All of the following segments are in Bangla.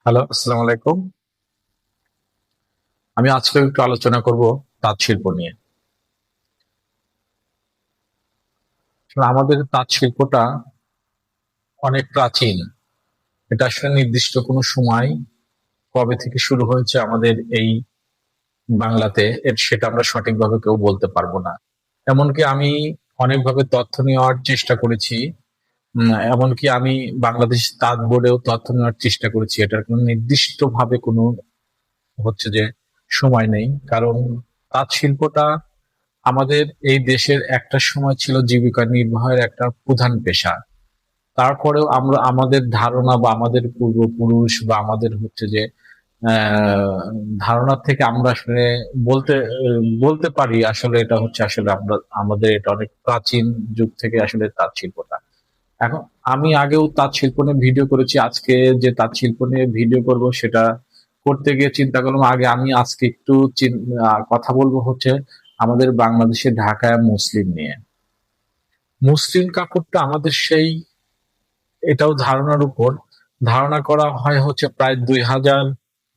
হ্যালো, আসসালামু আলাইকুম। আমি আজকে একটু আলোচনা করব তাঁত শিল্প নিয়ে। আসলে আমাদের তাঁত শিল্পটা অনেক প্রাচীন। এটা আসলে নির্দিষ্ট কোনো সময় কবে থেকে শুরু হয়েছে আমাদের এই বাংলাতে সেটা আমরা সঠিকভাবে কেউ বলতে পারবো না। এমনকি আমি অনেকভাবে তথ্য নেওয়ার চেষ্টা করেছি। এমনকি আমি বাংলাদেশ তাঁত বোর্ডেও তথ্য নেওয়ার চেষ্টা করেছি। এটার কোনো নির্দিষ্টভাবে কোনো হচ্ছে যে সময় নেই। কারণ তাঁত শিল্পটা আমাদের এই দেশের একটা সময় ছিল জীবিকা নির্বাহের একটা প্রধান পেশা। তারপরেও আমরা আমাদের ধারণা বা আমাদের পূর্বপুরুষ বা আমাদের হচ্ছে যে ধারণা থেকে আমরা আসলে বলতে বলতে পারি আসলে এটা হচ্ছে আসলে আমরা আমাদের এটা অনেক প্রাচীন যুগ থেকে আসলে তাঁত শিল্পটা। এখন আমি আগেও তাঁত শিল্প নিয়ে ভিডিও করেছি। আজকে যে তাঁত শিল্প নিয়ে ভিডিও করব সেটা করতে গিয়ে চিন্তা করলাম আগে আমি আজকে একটু কথা বলবো হচ্ছে আমাদের বাংলাদেশের ঢাকায় মুসলিম নিয়ে। মুসলিম কাপড়টা আমাদের সেই এটাও ধারণার উপর ধারণা করা হয় হচ্ছে প্রায় 2000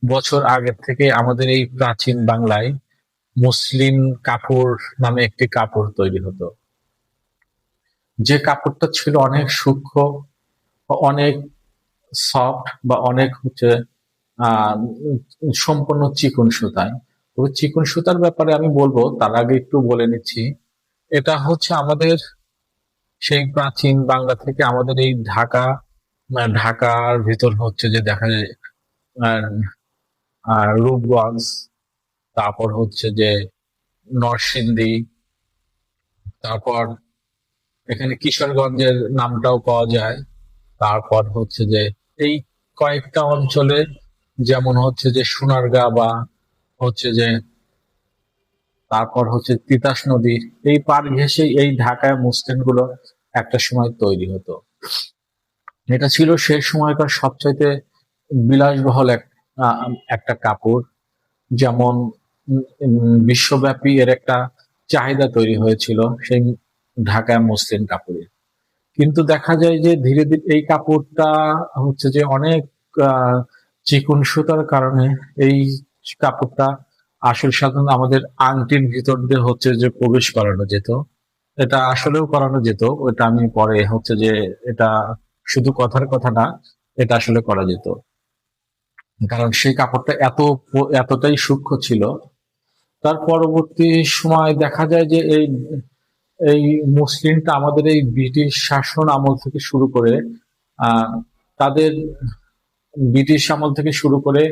বছর আগের থেকে আমাদের এই প্রাচীন বাংলায় মুসলিম কাপড় নামে একটি কাপড় তৈরি হতো। যে কাপড়টা ছিল অনেক সূক্ষ্ম, অনেক সফট বা অনেক হচ্ছে আহ সম্পূর্ণ চিকন সুতায়। তবে চিকন সুতার ব্যাপারে আমি বলবো তার আগে একটু বলে নিচ্ছি। এটা হচ্ছে আমাদের সেই প্রাচীন বাংলা থেকে আমাদের এই ঢাকার ভিতর হচ্ছে যে দেখা যায় আহ, রূপগঞ্জ, তারপর হচ্ছে যে নরসিংদী, তারপর এখানে কিশোরগঞ্জের নামটাও পাওয়া যায়। তারপর হচ্ছে যে এই কয়েকটা অঞ্চলে যেমন হচ্ছে যে সোনারগাঁ বা হচ্ছে যে তারপর হচ্ছে তিতাস নদী, এই পার ঘেঁষে এই ঢাকায় মসলিন গুলো একটা সময় তৈরি হতো। এটা ছিল সেই সময়কার সবচাইতে বিলাসবহুল একটা কাপড়। যেমন বিশ্বব্যাপী এর একটা চাহিদা তৈরি হয়েছিল সেই ঢাকায় মসলিন কাপড়ের। কিন্তু দেখা যায় যে ধীরে ধীরে এই কাপড়টা হচ্ছে যে অনেক আহ, চিকন সুতার কারণে এই কাপড়টা আসল সাধারণত আমাদের আংটির ভিতর দিয়ে হচ্ছে যে প্রবেশ করানো যেত। এটা আসলেও করানো যেত, ওটা আমি পরে হচ্ছে যে এটা শুধু কথার কথা না, এটা আসলে করা যেত। কারণ সেই কাপড়টা এতটাই সূক্ষ্ম ছিল। তার পরবর্তী সময় দেখা যায় যে এই এই মসলিনটা আমাদের এই ব্রিটিশ শাসন আমল থেকে শুরু করে আহ তাদের ব্রিটিশ আমল থেকে শুরু করে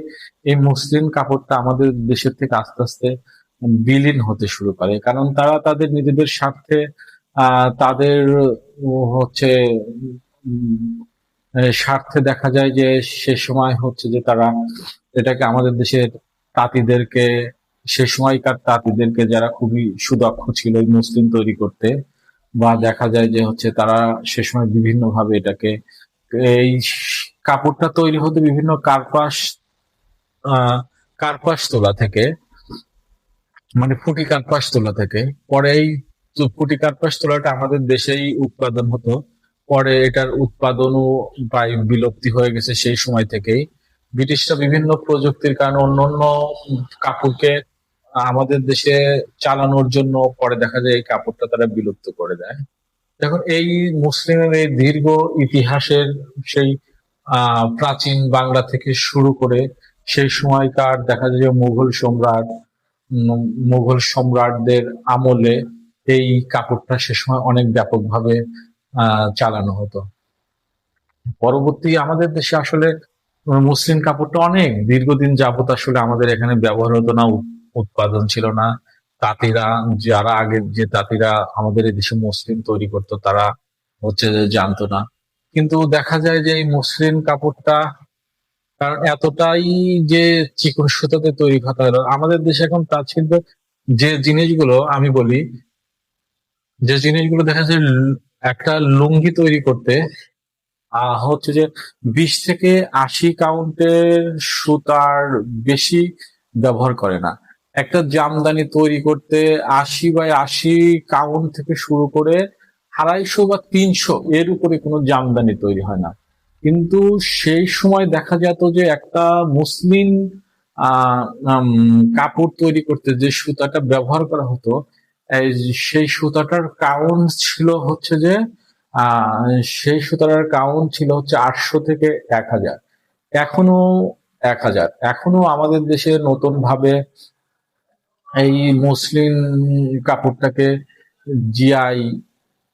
এই মসলিন কাপড়টা আমাদের দেশের থেকে আস্তে আস্তে বিলীন হতে শুরু করে। কারণ তারা তাদের নিজেদের স্বার্থে তাদের হচ্ছে উম, স্বার্থে দেখা যায় যে সে সময় হচ্ছে যে তারা এটাকে আমাদের দেশের তাঁতিদেরকে, সে সময়কার তাঁতিদেরকে যারা খুবই সুদক্ষ ছিল এই মসলিন তৈরি করতে, বা দেখা যায় যে হচ্ছে তারা সে সময় বিভিন্ন ভাবে এটাকে এই কাপড়টা তৈরি হতে বিভিন্ন আহ কার্পাস তোলা থেকে, মানে ফুটি কার্পাস তোলা থেকে। পরে এই ফুটি কার্পাস তোলাটা আমাদের দেশেই উৎপাদন হতো। পরে এটার উৎপাদনও প্রায় বিলুপ্তি হয়ে গেছে সেই সময় থেকেই। ব্রিটিশরা বিভিন্ন প্রযুক্তির কারণে অন্যান্য কাপড়কে আমাদের দেশে চালানোর জন্য পরে দেখা যায় এই কাপড়টা তারা বিলুপ্ত করে দেয়। দেখুন এই মুসলিমের এই দীর্ঘ ইতিহাসের সেই প্রাচীন বাংলা থেকে শুরু করে সেই সময়কার দেখা যায় যে মুঘল সম্রাটদের আমলে এই কাপড়টা সে সময় অনেক ব্যাপকভাবে চালানো হতো। পরবর্তী আমাদের দেশে আসলে মুসলিম কাপড়টা অনেক দীর্ঘদিন যাবত আসলে আমাদের এখানে ব্যবহার হতো না, উৎপাদন ছিল না। তাঁতিরা, যারা আগের যে তাঁতিরা আমাদের এই দেশে মসলিন তৈরি করতো তারা হচ্ছে যে জানতো না। কিন্তু দেখা যায় যে এই মসলিন কাপড়টা কারণ এতটাই যে চিকন সুতাতে তৈরি কথা হলো আমাদের দেশে এখন তাঁত শিল্পে যে জিনিসগুলো আমি বলি, যে জিনিসগুলো দেখা যায় একটা লুঙ্গি তৈরি করতে হচ্ছে যে 20 থেকে 80 কাউন্টের সুতার বেশি ব্যবহার করে না। একটা জামদানি তৈরি করতে 80 বাই 80 কাউন্ট থেকে শুরু করে 250 বা 300 এর উপরে কোনো জামদানি তৈরি হয় না। কিন্তু সেই সময় দেখা যেত যে একটা মুসলিম আহ কাপড় তৈরি করতে যে সুতাটা ব্যবহার করা হতো, সেই সুতাটার কাউন্ট ছিল হচ্ছে যে আহ সেই সুতাটার কাউন্ট ছিল হচ্ছে 800 থেকে 1000। এখনো 1000, এখনো আমাদের দেশে নতুন ভাবে এই মুসলিম কাপড়টাকে জিআই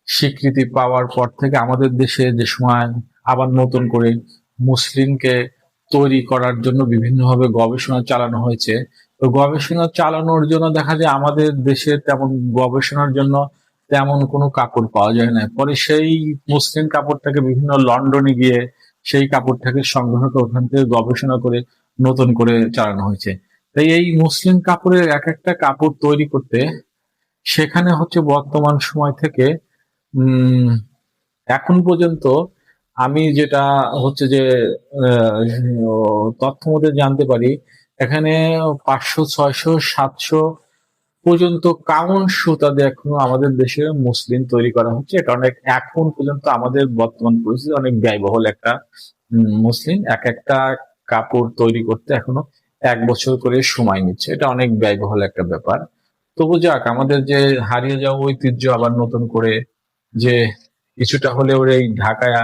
স্বীকৃতি পাওয়ার পর থেকে আমাদের দেশে যে সময় আবার নতুন করে মুসলিমকে তৈরি করার জন্য বিভিন্নভাবে গবেষণা চালানো হয়েছে। তো গবেষণা চালানোর জন্য দেখা যায় আমাদের দেশে তেমন গবেষণার জন্য তেমন কোনো কাপড় পাওয়া যায় না। পরে সেই মুসলিম কাপড়টাকে বিভিন্ন লন্ডনে গিয়ে সেই কাপড়টাকে সংগ্রহ করে ওখান থেকে গবেষণা করে নতুন করে চালানো হয়েছে। তাই এই মুসলিম কাপড়ের এক একটা কাপড় তৈরি করতে সেখানে হচ্ছে বর্তমান সময় থেকে উম এখন পর্যন্ত আমি যেটা হচ্ছে যে তথ্য মতে জানতে পারি, এখানে 500, 600, 700 পর্যন্ত কাউন সুতা দিয়ে এখনো আমাদের দেশে মুসলিম তৈরি করা হচ্ছে। এটা অনেক এখন পর্যন্ত আমাদের বর্তমান পরিস্থিতি অনেক ব্যয়বহুল একটা মুসলিম এক একটা কাপড় তৈরি করতে এখনো 1 বছর করে সময় নিচ্ছে। এটা অনেক ব্যয়বহুল একটা ব্যাপার। তবু যাক, আমাদের যে হারিয়ে যাওয়া ঐতিহ্য আবার নতুন করে যে কিছুটা হলেও এই ঢাকায়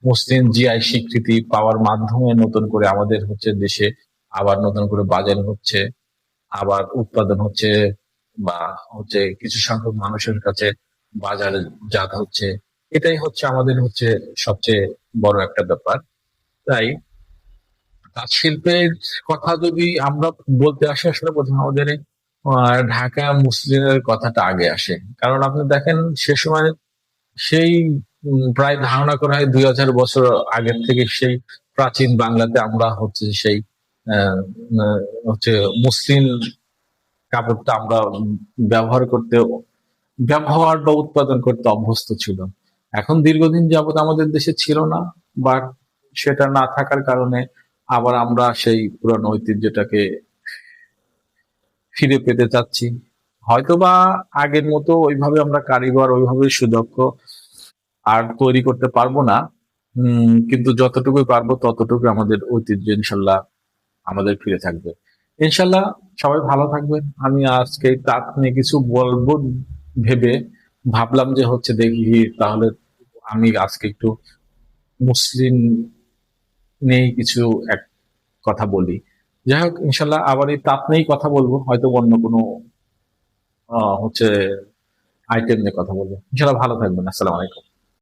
মুসলিম জিআই স্বীকৃতি পাওয়ার মাধ্যমে নতুন করে আমাদের হচ্ছে দেশে আবার নতুন করে বাজার হচ্ছে, আবার উৎপাদন হচ্ছে, বা হচ্ছে কিছু সংখ্যক মানুষের কাছে বাজারে জাত হচ্ছে। এটাই হচ্ছে আমাদের হচ্ছে সবচেয়ে বড় একটা ব্যাপার। তাই তাঁত শিল্পের কথা যদি আমরা বলতে আসি, আসলে প্রথমে আমাদের এই, ঢাকা মুসলিমের কথাটা আগে আসে। কারণ আপনি দেখেন সে সময় সেই প্রায় ধারণা করা হয় 2000 বছর আগের থেকে সেই প্রাচীন বাংলাতে আমরা হচ্ছে সেই আহ, হচ্ছে মুসলিম কাপড়টা আমরা ব্যবহার বা উৎপাদন করতে অভ্যস্ত ছিল। এখন দীর্ঘদিন যাবত আমাদের দেশে ছিল না, বা সেটা না থাকার কারণে আবার আমরা সেই পুরানো ঐতিহ্যটাকে ফিরে পেতে চাচ্ছি। হয়তোবা আগের মতো ওইভাবে আমরা কারিগর ওইভাবে সুদক্ষ আর তৈরি করতে পারবো না। কিন্তু যতটুকুই পারবো ততটুকু আমাদের ঐতিহ্য ইনশাল্লাহ আমাদের ফিরে থাকবে। ইনশাল্লাহ সবাই ভালো থাকবেন। আমি আজকে তাক নিয়ে কিছু বলবো ভেবে ভাবলাম যে হচ্ছে দেখি তাহলে আমি আজকে একটু মুসলিম নিয়ে কিছু এক কথা বলি। যাই হোক, ইনশাল্লাহ আবার এই তাঁত নিয়েই কথা বলবো, হয়তো অন্য কোনো হচ্ছে আইটেম নিয়ে কথা বলবো। ইনশাল্লাহ ভালো থাকবেন। আসসালামু আলাইকুম।